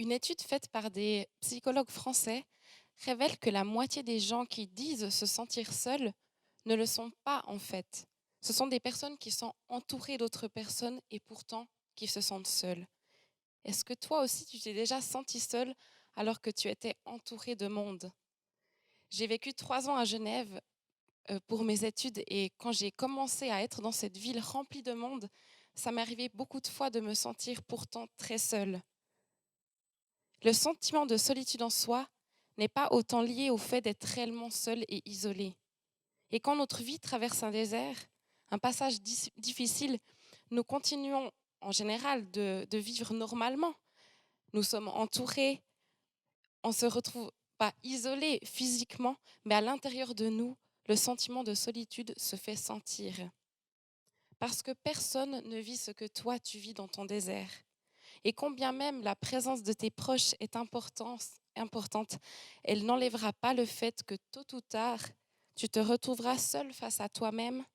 Une étude faite par des psychologues français révèle que la moitié des gens qui disent se sentir seuls ne le sont pas en fait. Ce sont des personnes qui sont entourées d'autres personnes et pourtant qui se sentent seules. Est-ce que toi aussi tu t'es déjà senti seul alors que tu étais entouré de monde? J'ai vécu 3 ans à Genève pour mes études et quand j'ai commencé à être dans cette ville remplie de monde, ça m'est arrivé beaucoup de fois de me sentir pourtant très seule. Le sentiment de solitude en soi n'est pas autant lié au fait d'être réellement seul et isolé. Et quand notre vie traverse un désert, un passage difficile, nous continuons en général de vivre normalement. Nous sommes entourés, on ne se retrouve pas isolés physiquement, mais à l'intérieur de nous, le sentiment de solitude se fait sentir. Parce que personne ne vit ce que toi tu vis dans ton désert. Et combien même la présence de tes proches est importante, elle n'enlèvera pas le fait que tôt ou tard, tu te retrouveras seul face à toi-même,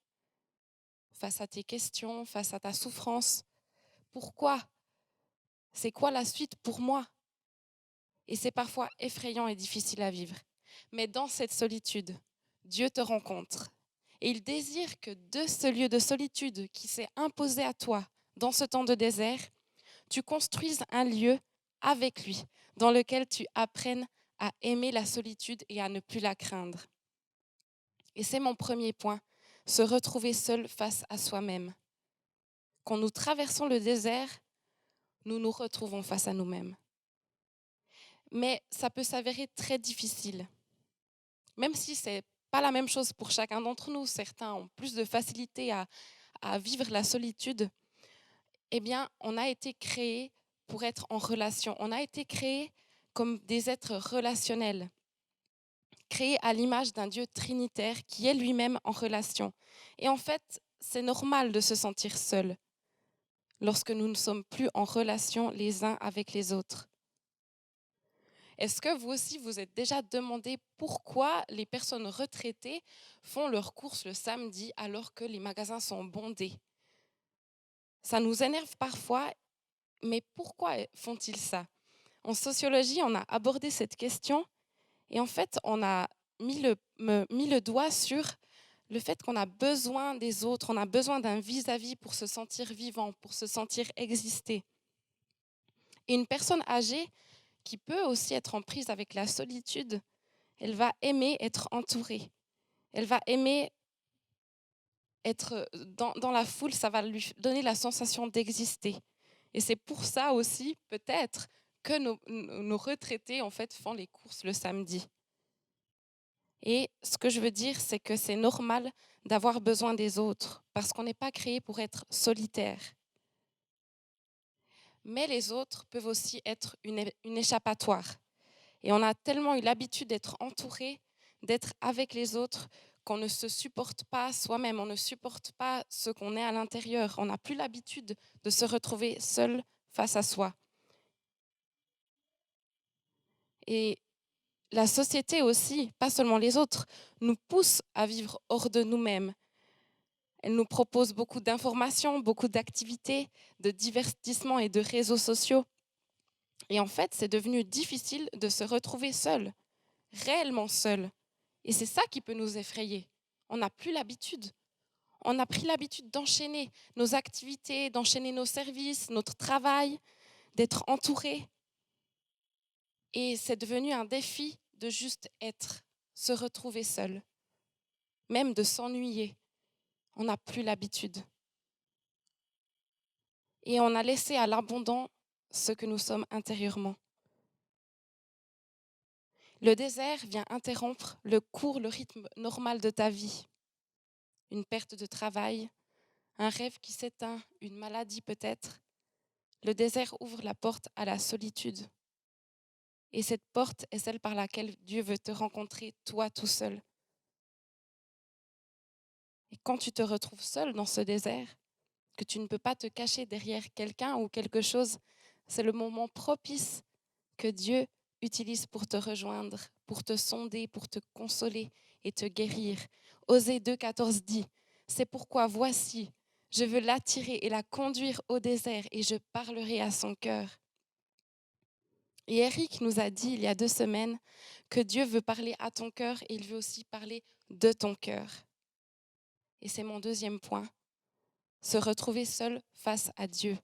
face à tes questions, face à ta souffrance. Pourquoi? C'est quoi la suite pour moi? Et c'est parfois effrayant et difficile à vivre. Mais dans cette solitude, Dieu te rencontre. Et il désire que de ce lieu de solitude qui s'est imposé à toi dans ce temps de désert, tu construises un lieu avec lui dans lequel tu apprennes à aimer la solitude et à ne plus la craindre. Et c'est mon premier point, se retrouver seul face à soi-même. Quand nous traversons le désert, nous nous retrouvons face à nous-mêmes. Mais ça peut s'avérer très difficile, même si ce n'est pas la même chose pour chacun d'entre nous. Certains ont plus de facilité à vivre la solitude. Eh bien, on a été créés pour être en relation. On a été créés comme des êtres relationnels, créés à l'image d'un Dieu trinitaire qui est lui-même en relation. Et en fait, c'est normal de se sentir seul lorsque nous ne sommes plus en relation les uns avec les autres. Est-ce que vous aussi, vous êtes déjà demandé pourquoi les personnes retraitées font leurs courses le samedi alors que les magasins sont bondés? Ça nous énerve parfois, mais pourquoi font-ils ça? En sociologie, on a abordé cette question et en fait, on a mis le doigt sur le fait qu'on a besoin des autres, on a besoin d'un vis-à-vis pour se sentir vivant, pour se sentir exister. Et une personne âgée qui peut aussi être en prise avec la solitude, elle va aimer être entourée. Elle va aimer être dans la foule, ça va lui donner la sensation d'exister. Et c'est pour ça aussi, peut-être, que nos retraités, en fait, font les courses le samedi. Et ce que je veux dire, c'est que c'est normal d'avoir besoin des autres, parce qu'on n'est pas créé pour être solitaire. Mais les autres peuvent aussi être une échappatoire. Et on a tellement eu l'habitude d'être entouré, d'être avec les autres, qu'on ne se supporte pas soi-même, on ne supporte pas ce qu'on est à l'intérieur. On n'a plus l'habitude de se retrouver seul face à soi. Et la société aussi, pas seulement les autres, nous pousse à vivre hors de nous-mêmes. Elle nous propose beaucoup d'informations, beaucoup d'activités, de divertissements et de réseaux sociaux. Et en fait, c'est devenu difficile de se retrouver seul, réellement seul. Et c'est ça qui peut nous effrayer. On n'a plus l'habitude. On a pris l'habitude d'enchaîner nos activités, d'enchaîner nos services, notre travail, d'être entouré. Et c'est devenu un défi de juste être, se retrouver seul, même de s'ennuyer. On n'a plus l'habitude. Et on a laissé à l'abandon ce que nous sommes intérieurement. Le désert vient interrompre le rythme normal de ta vie. Une perte de travail, un rêve qui s'éteint, une maladie peut-être. Le désert ouvre la porte à la solitude. Et cette porte est celle par laquelle Dieu veut te rencontrer, toi tout seul. Et quand tu te retrouves seul dans ce désert, que tu ne peux pas te cacher derrière quelqu'un ou quelque chose, c'est le moment propice que Dieu utilise pour te rejoindre, pour te sonder, pour te consoler et te guérir. Osée 2,14 dit, c'est pourquoi voici, je veux l'attirer et la conduire au désert et je parlerai à son cœur. Et Eric nous a dit il y a 2 semaines que Dieu veut parler à ton cœur et il veut aussi parler de ton cœur. Et c'est mon deuxième point, se retrouver seul face à Dieu.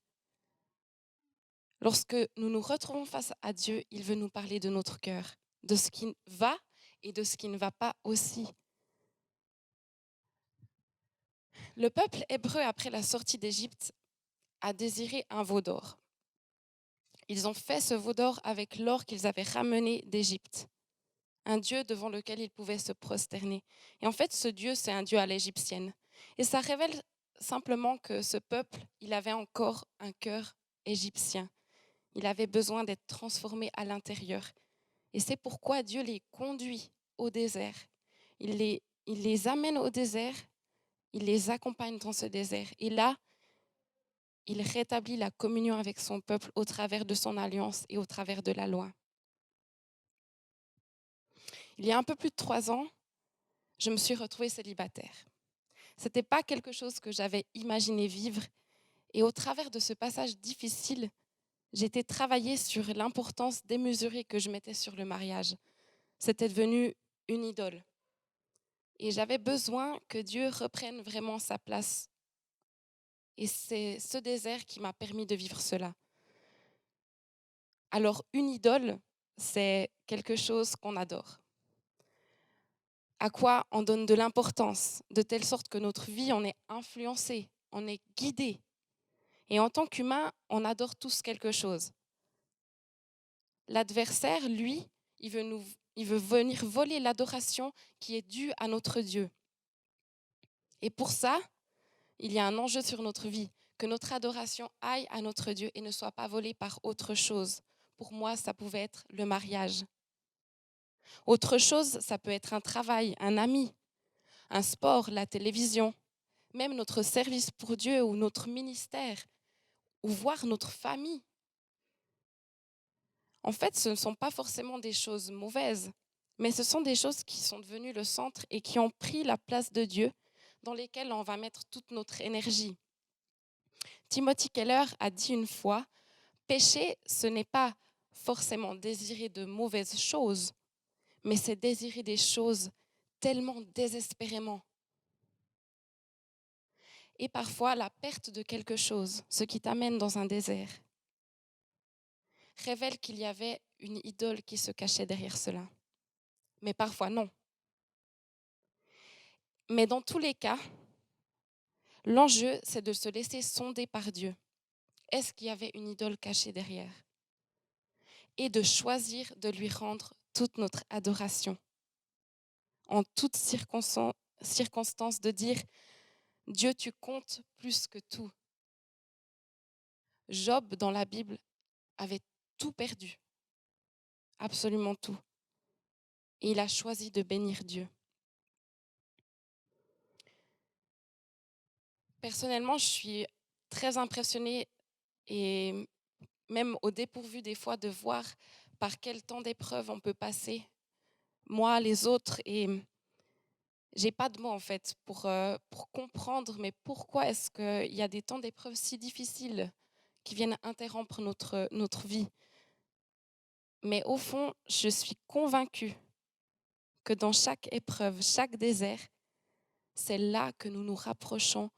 Lorsque nous nous retrouvons face à Dieu, il veut nous parler de notre cœur, de ce qui va et de ce qui ne va pas aussi. Le peuple hébreu, après la sortie d'Égypte, a désiré un veau d'or. Ils ont fait ce veau d'or avec l'or qu'ils avaient ramené d'Égypte, un Dieu devant lequel ils pouvaient se prosterner. Et en fait, ce Dieu, c'est un Dieu à l'égyptienne. Et ça révèle simplement que ce peuple, il avait encore un cœur égyptien. Il avait besoin d'être transformé à l'intérieur. Et c'est pourquoi Dieu les conduit au désert. Il les amène au désert, il les accompagne dans ce désert. Et là, il rétablit la communion avec son peuple au travers de son alliance et au travers de la loi. Il y a un peu plus de 3 ans, je me suis retrouvée célibataire. Ce n'était pas quelque chose que j'avais imaginé vivre. Et au travers de ce passage difficile, j'ai été travailler sur l'importance démesurée que je mettais sur le mariage. C'était devenu une idole. Et j'avais besoin que Dieu reprenne vraiment sa place. Et c'est ce désert qui m'a permis de vivre cela. Alors, une idole, c'est quelque chose qu'on adore, à quoi on donne de l'importance, de telle sorte que notre vie en est influencée, on est guidé. Et en tant qu'humain, on adore tous quelque chose. L'adversaire, lui, il veut venir voler l'adoration qui est due à notre Dieu. Et pour ça, il y a un enjeu sur notre vie, que notre adoration aille à notre Dieu et ne soit pas volée par autre chose. Pour moi, ça pouvait être le mariage. Autre chose, ça peut être un travail, un ami, un sport, la télévision, même notre service pour Dieu ou notre ministère, ou voir notre famille. En fait, ce ne sont pas forcément des choses mauvaises, mais ce sont des choses qui sont devenues le centre et qui ont pris la place de Dieu, dans lesquelles on va mettre toute notre énergie. Timothy Keller a dit une fois, pécher, ce n'est pas forcément désirer de mauvaises choses, mais c'est désirer des choses tellement désespérément. Et parfois, la perte de quelque chose, ce qui t'amène dans un désert, révèle qu'il y avait une idole qui se cachait derrière cela. Mais parfois, non. Mais dans tous les cas, l'enjeu, c'est de se laisser sonder par Dieu. Est-ce qu'il y avait une idole cachée derrière? Et de choisir de lui rendre toute notre adoration. En toutes circonstances, de dire, Dieu, tu comptes plus que tout. Job, dans la Bible, avait tout perdu, absolument tout. Et il a choisi de bénir Dieu. Personnellement, je suis très impressionnée et même au dépourvu des fois de voir par quel temps d'épreuve on peut passer, moi, les autres, et j'ai pas de mots en fait pour comprendre, mais pourquoi est-ce qu'il y a des temps d'épreuve si difficiles qui viennent interrompre notre vie. Mais au fond, je suis convaincue que dans chaque épreuve, chaque désert, c'est là que nous nous rapprochons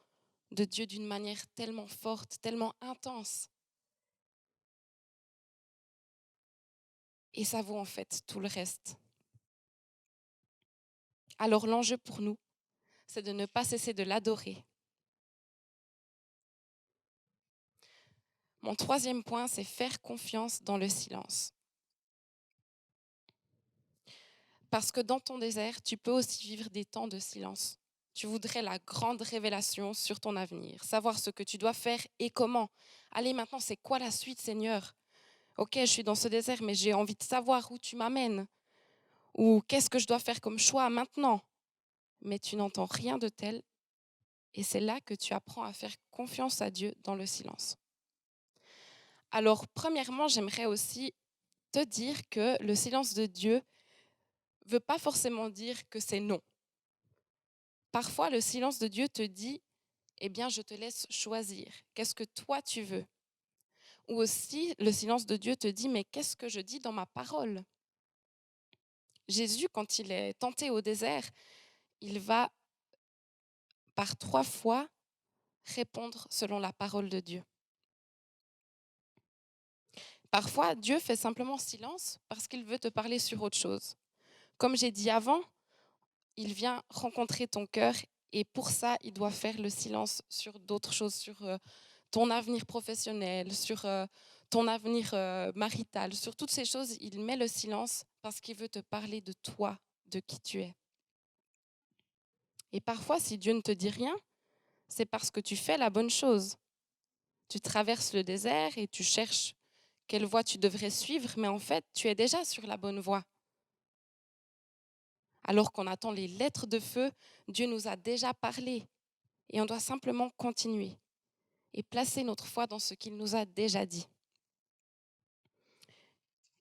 de Dieu d'une manière tellement forte, tellement intense. Et ça vaut en fait tout le reste. Alors l'enjeu pour nous, c'est de ne pas cesser de l'adorer. Mon troisième point, c'est faire confiance dans le silence. Parce que dans ton désert, tu peux aussi vivre des temps de silence. Tu voudrais la grande révélation sur ton avenir, savoir ce que tu dois faire et comment. Allez, maintenant, c'est quoi la suite, Seigneur? Ok, je suis dans ce désert, mais j'ai envie de savoir où tu m'amènes. Ou qu'est-ce que je dois faire comme choix maintenant? Mais tu n'entends rien de tel. Et c'est là que tu apprends à faire confiance à Dieu dans le silence. Alors, premièrement, j'aimerais aussi te dire que le silence de Dieu ne veut pas forcément dire que c'est non. Parfois, le silence de Dieu te dit, eh bien, je te laisse choisir. Qu'est-ce que toi tu veux? Ou aussi, le silence de Dieu te dit, mais qu'est-ce que je dis dans ma parole? Jésus, quand il est tenté au désert, il va par 3 fois répondre selon la parole de Dieu. Parfois, Dieu fait simplement silence parce qu'il veut te parler sur autre chose. Comme j'ai dit avant, il vient rencontrer ton cœur et pour ça, il doit faire le silence sur d'autres choses, sur ton avenir professionnel, sur ton avenir marital, sur toutes ces choses. Il met le silence parce qu'il veut te parler de toi, de qui tu es. Et parfois, si Dieu ne te dit rien, c'est parce que tu fais la bonne chose. Tu traverses le désert et tu cherches quelle voie tu devrais suivre, mais en fait, tu es déjà sur la bonne voie. Alors qu'on attend les lettres de feu, Dieu nous a déjà parlé et on doit simplement continuer et placer notre foi dans ce qu'il nous a déjà dit.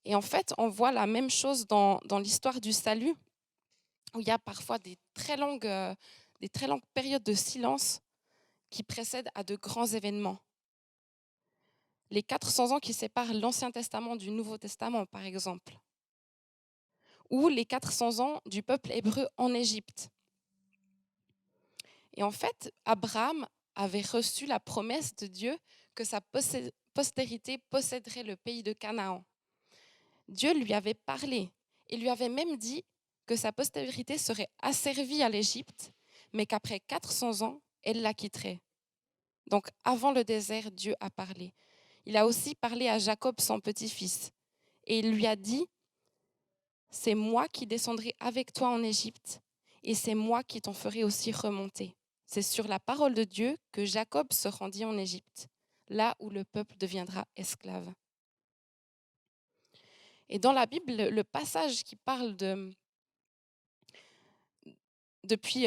Et en fait, on voit la même chose dans l'histoire du salut, où il y a parfois des très longues périodes de silence qui précèdent à de grands événements. Les 400 ans qui séparent l'Ancien Testament du Nouveau Testament, par exemple, ou les 400 ans du peuple hébreu en Égypte. Et en fait, Abraham avait reçu la promesse de Dieu que sa postérité posséderait le pays de Canaan. Dieu lui avait parlé et lui avait même dit que sa postérité serait asservie à l'Égypte, mais qu'après 400 ans, elle la quitterait. Donc avant le désert, Dieu a parlé. Il a aussi parlé à Jacob, son petit-fils, et il lui a dit, c'est moi qui descendrai avec toi en Égypte, et c'est moi qui t'en ferai aussi remonter. C'est sur la parole de Dieu que Jacob se rendit en Égypte, là où le peuple deviendra esclave. Et dans la Bible, le passage qui parle depuis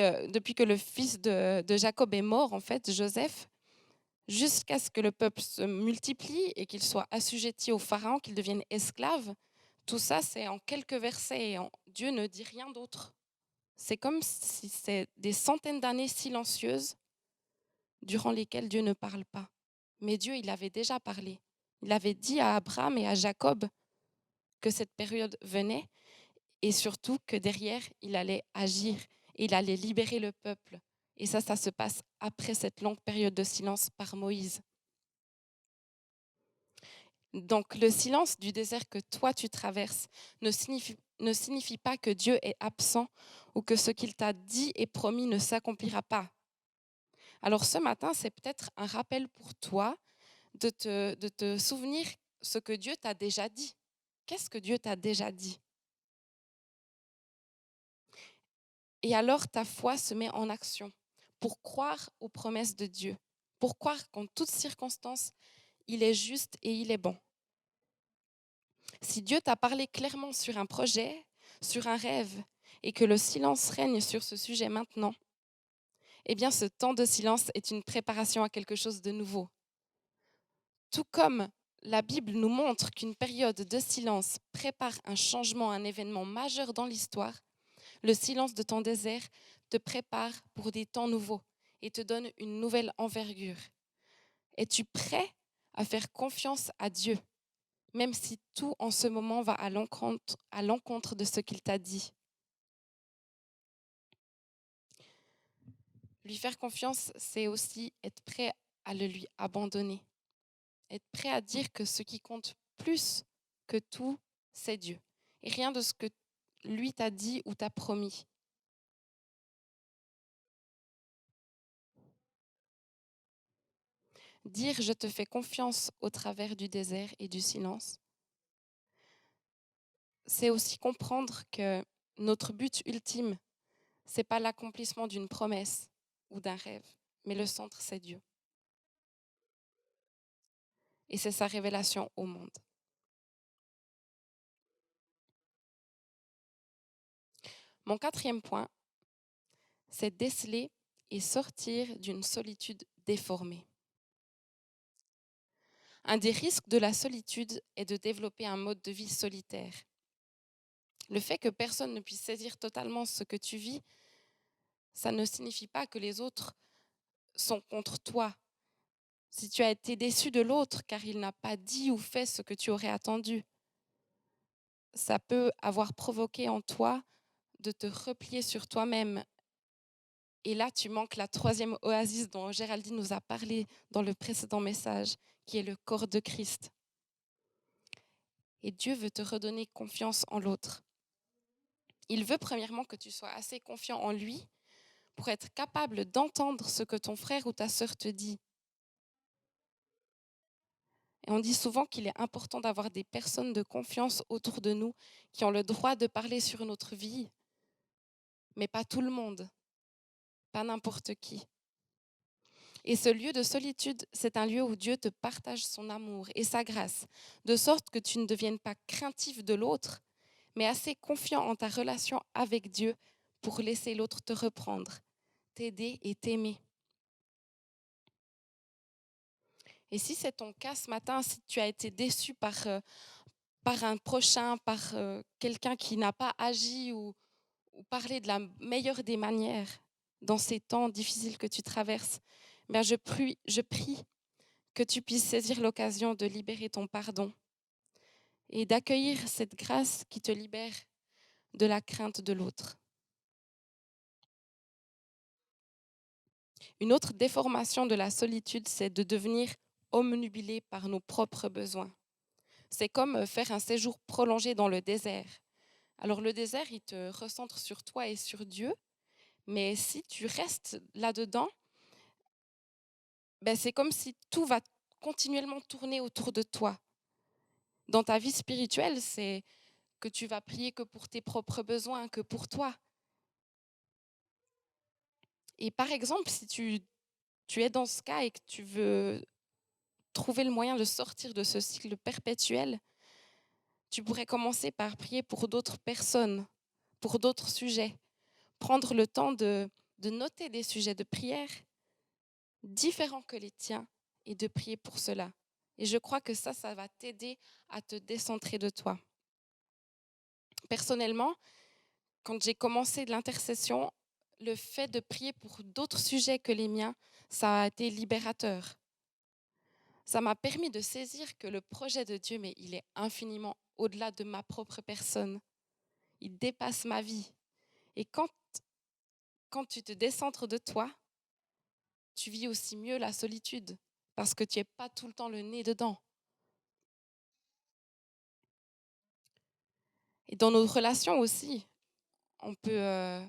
que le fils de Jacob est mort, en fait, Joseph, jusqu'à ce que le peuple se multiplie et qu'il soit assujetti au pharaon, qu'il devienne esclave, tout ça, c'est en quelques versets et Dieu ne dit rien d'autre. C'est comme si c'est des centaines d'années silencieuses durant lesquelles Dieu ne parle pas. Mais Dieu, il avait déjà parlé. Il avait dit à Abraham et à Jacob que cette période venait et surtout que derrière, il allait agir et il allait libérer le peuple. Et ça se passe après cette longue période de silence par Moïse. Donc le silence du désert que toi tu traverses ne signifie pas que Dieu est absent ou que ce qu'il t'a dit et promis ne s'accomplira pas. Alors ce matin, c'est peut-être un rappel pour toi de te souvenir ce que Dieu t'a déjà dit. Qu'est-ce que Dieu t'a déjà dit? Et alors ta foi se met en action pour croire aux promesses de Dieu, pour croire qu'en toutes circonstances, il est juste et il est bon. Si Dieu t'a parlé clairement sur un projet, sur un rêve, et que le silence règne sur ce sujet maintenant, eh bien ce temps de silence est une préparation à quelque chose de nouveau. Tout comme la Bible nous montre qu'une période de silence prépare un changement, un événement majeur dans l'histoire, le silence de ton désert te prépare pour des temps nouveaux et te donne une nouvelle envergure. Es-tu prêt à faire confiance à Dieu, même si tout en ce moment va à l'encontre de ce qu'il t'a dit? Lui faire confiance, c'est aussi être prêt à le lui abandonner. Être prêt à dire que ce qui compte plus que tout, c'est Dieu. Et rien de ce que lui t'a dit ou t'a promis. Dire je te fais confiance au travers du désert et du silence, c'est aussi comprendre que notre but ultime, c'est pas l'accomplissement d'une promesse ou d'un rêve, mais le centre, c'est Dieu. Et c'est sa révélation au monde. Mon quatrième point, c'est déceler et sortir d'une solitude déformée. Un des risques de la solitude est de développer un mode de vie solitaire. Le fait que personne ne puisse saisir totalement ce que tu vis, ça ne signifie pas que les autres sont contre toi. Si tu as été déçu de l'autre car il n'a pas dit ou fait ce que tu aurais attendu, ça peut avoir provoqué en toi de te replier sur toi-même. Et là, tu manques la troisième oasis dont Géraldine nous a parlé dans le précédent message, qui est le corps de Christ. Et Dieu veut te redonner confiance en l'autre. Il veut premièrement que tu sois assez confiant en lui pour être capable d'entendre ce que ton frère ou ta sœur te dit. Et on dit souvent qu'il est important d'avoir des personnes de confiance autour de nous qui ont le droit de parler sur notre vie, mais pas tout le monde, pas n'importe qui. Et ce lieu de solitude, c'est un lieu où Dieu te partage son amour et sa grâce, de sorte que tu ne deviennes pas craintif de l'autre, mais assez confiant en ta relation avec Dieu pour laisser l'autre te reprendre, t'aider et t'aimer. Et si c'est ton cas ce matin, si tu as été déçu par un prochain, par quelqu'un qui n'a pas agi ou parlé de la meilleure des manières dans ces temps difficiles que tu traverses, bien je prie que tu puisses saisir l'occasion de libérer ton pardon et d'accueillir cette grâce qui te libère de la crainte de l'autre. Une autre déformation de la solitude, c'est de devenir omnubilé par nos propres besoins. C'est comme faire un séjour prolongé dans le désert. Alors le désert, il te recentre sur toi et sur Dieu, mais si tu restes là-dedans, ben c'est comme si tout va continuellement tourner autour de toi. Dans ta vie spirituelle, c'est que tu vas prier que pour tes propres besoins, que pour toi. Et par exemple, si tu es dans ce cas et que tu veux trouver le moyen de sortir de ce cycle perpétuel, tu pourrais commencer par prier pour d'autres personnes, pour d'autres sujets. Prendre le temps de noter des sujets de prière différents que les tiens et de prier pour cela. Et je crois que ça va t'aider à te décentrer de toi. Personnellement, quand j'ai commencé de l'intercession, le fait de prier pour d'autres sujets que les miens, ça a été libérateur. Ça m'a permis de saisir que le projet de Dieu, mais il est infiniment au-delà de ma propre personne. Il dépasse ma vie. Et quand tu te décentres de toi, tu vis aussi mieux la solitude parce que tu n'es pas tout le temps le nez dedans. Et dans nos relations aussi, on peut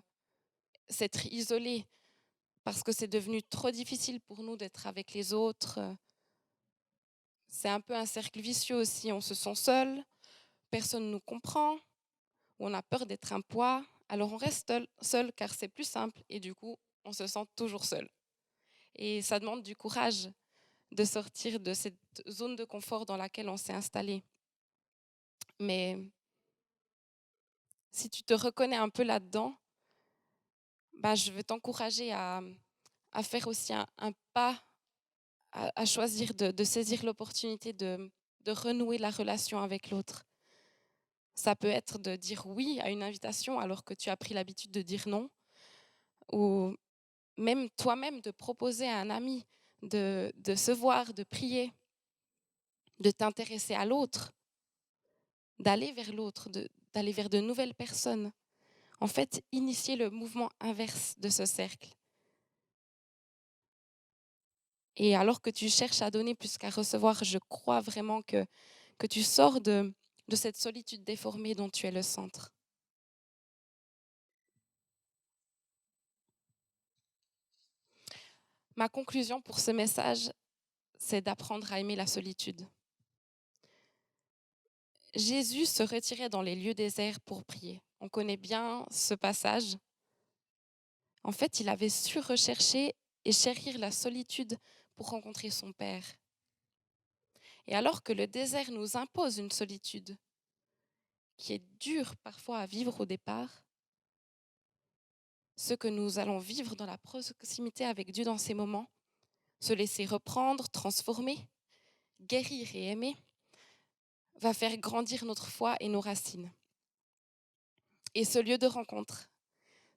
s'être isolé parce que c'est devenu trop difficile pour nous d'être avec les autres. C'est un peu un cercle vicieux aussi. On se sent seul, personne ne nous comprend, ou on a peur d'être un poids. Alors on reste seul car c'est plus simple et du coup, on se sent toujours seul. Et ça demande du courage de sortir de cette zone de confort dans laquelle on s'est installé. Mais si tu te reconnais un peu là-dedans, bah, je veux t'encourager à faire aussi un pas, à choisir de saisir l'opportunité de renouer la relation avec l'autre. Ça peut être de dire oui à une invitation alors que tu as pris l'habitude de dire non, ou même toi-même de proposer à un ami de se voir, de prier, de t'intéresser à l'autre, d'aller vers l'autre, d'aller vers de nouvelles personnes. En fait, initier le mouvement inverse de ce cercle. Et alors que tu cherches à donner plus qu'à recevoir, je crois vraiment que tu sors de cette solitude déformée dont tu es le centre. Ma conclusion pour ce message, c'est d'apprendre à aimer la solitude. Jésus se retirait dans les lieux déserts pour prier. On connaît bien ce passage. En fait, il avait su rechercher et chérir la solitude pour rencontrer son Père. Et alors que le désert nous impose une solitude qui est dure parfois à vivre au départ, ce que nous allons vivre dans la proximité avec Dieu dans ces moments, se laisser reprendre, transformer, guérir et aimer, va faire grandir notre foi et nos racines. Et ce lieu de rencontre,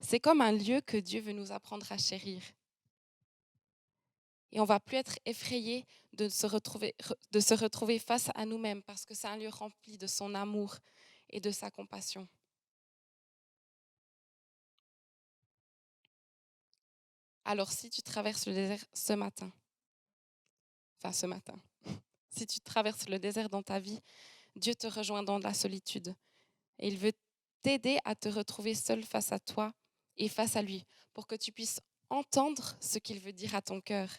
c'est comme un lieu que Dieu veut nous apprendre à chérir. Et on va plus être effrayé de se retrouver face à nous-mêmes parce que c'est un lieu rempli de son amour et de sa compassion. Alors si tu traverses le désert ce matin, si tu traverses le désert dans ta vie, Dieu te rejoint dans la solitude. Et il veut t'aider à te retrouver seul face à toi et face à lui pour que tu puisses entendre ce qu'il veut dire à ton cœur.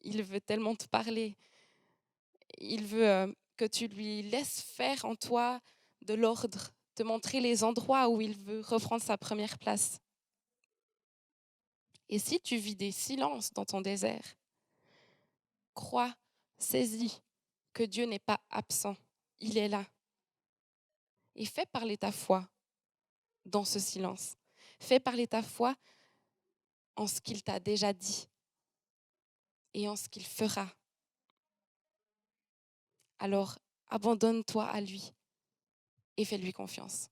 Il veut tellement te parler. Il veut que tu lui laisses faire en toi de l'ordre, te montrer les endroits où il veut reprendre sa première place. Et si tu vis des silences dans ton désert, crois, saisis que Dieu n'est pas absent. Il est là. Et fais parler ta foi dans ce silence. Fais parler ta foi en ce qu'il t'a déjà dit et en ce qu'il fera. Alors, abandonne-toi à lui et fais-lui confiance.